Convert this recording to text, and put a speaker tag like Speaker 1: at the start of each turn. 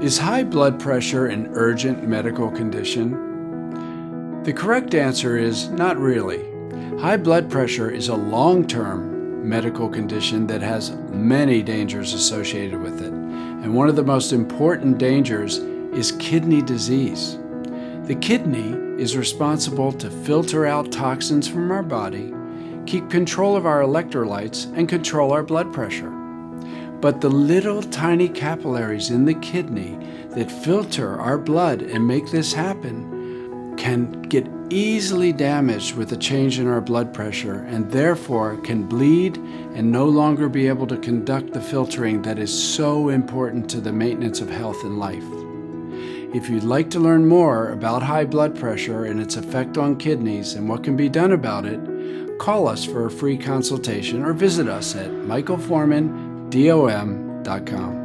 Speaker 1: Is high blood pressure an urgent medical condition? The correct answer is not really. High blood pressure is a long-term medical condition that has many dangers associated with it. And one of the most important dangers is kidney disease. The kidney is responsible to filter out toxins from our body, keep control of our electrolytes, and control our blood pressure. But the little tiny capillaries in the kidney that filter our blood and make this happen can get easily damaged with a change in our blood pressure, and therefore can bleed and no longer be able to conduct the filtering that is so important to the maintenance of health in life. If you'd like to learn more about high blood pressure and its effect on kidneys and what can be done about it, call us for a free consultation or visit us at michaelformandom.com.